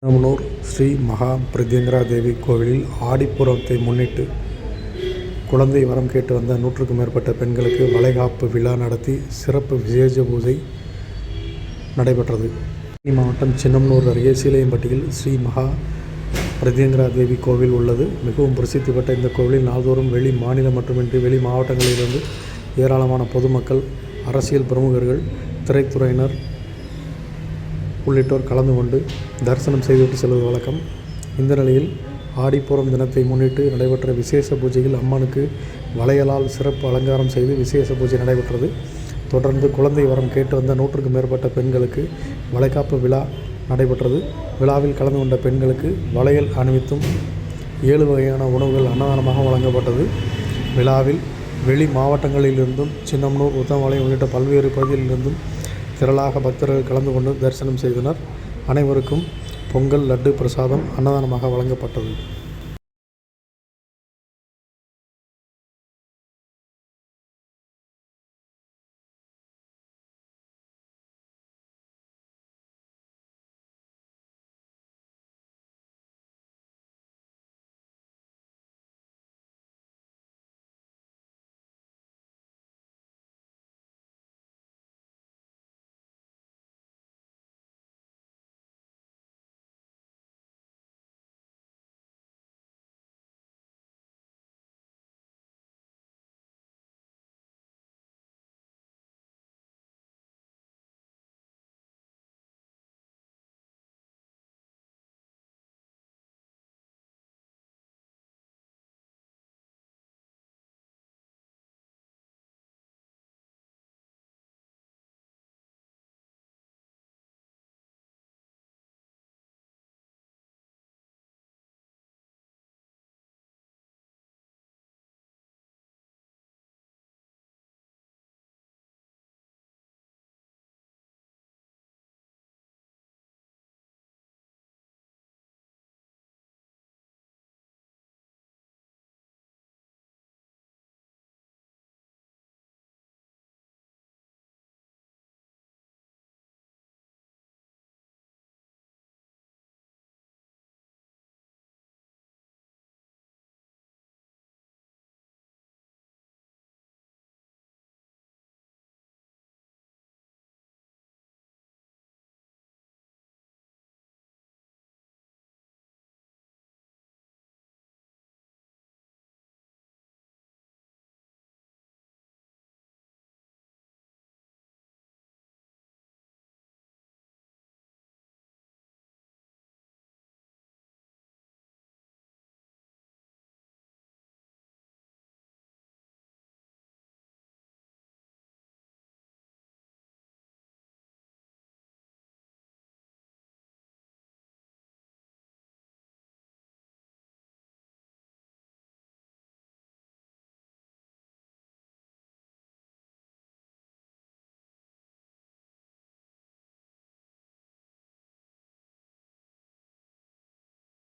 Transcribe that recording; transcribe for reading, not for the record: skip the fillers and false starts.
சின்னமனூர் ஸ்ரீ மகா பிரத்யங்கரா தேவி கோவிலில் ஆடிப்பூரத்தை முன்னிட்டு குழந்தை வரம் கேட்டு வந்த 100க்கும் மேற்பட்ட பெண்களுக்கு வளைகாப்பு விழா நடத்தி சிறப்பு விசேஷ பூஜை நடைபெற்றது. தேனி மாவட்டம் சின்னமனூர் அருகே சீலையம்பட்டியில் ஸ்ரீ மகா பிரத்யங்கரா தேவி கோவில் உள்ளது. மிகவும் பிரசித்தி பெற்ற இந்த கோவிலில் நாள்தோறும் வெளி மாநிலம் மட்டுமின்றி வெளி மாவட்டங்களிலிருந்து ஏராளமான பொதுமக்கள், அரசியல் பிரமுகர்கள், திரைத்துறையினர் உள்ளிட்டோர் கலந்து கொண்டு தரிசனம் செய்துவிட்டு செல்வது வழக்கம். இந்த நிலையில் ஆடிப்பூரம் தினத்தை முன்னிட்டு நடைபெற்ற விசேஷ பூஜையில் அம்மனுக்கு வளையலால் சிறப்பு அலங்காரம் செய்து விசேஷ பூஜை நடைபெற்றது. தொடர்ந்து குழந்தை வரம் கேட்டு வந்த 100க்கும் மேற்பட்ட பெண்களுக்கு வளைகாப்பு விழா நடைபெற்றது. விழாவில் கலந்து கொண்ட பெண்களுக்கு வளையல் அணிவித்தும் 7 வகையான உணவுகள் அன்னதானமாக வழங்கப்பட்டது. விழாவில் வெளி மாவட்டங்களிலிருந்தும் சின்னமனூர், உத்தமபாளையம் உள்ளிட்ட பல்வேறு பகுதிகளிலிருந்தும் திரளாக பக்தர்கள் கலந்து கொண்டு தரிசனம் செய்தனர். அனைவருக்கும் பொங்கல், லட்டு பிரசாதம் அன்னதானமாக வழங்கப்பட்டது.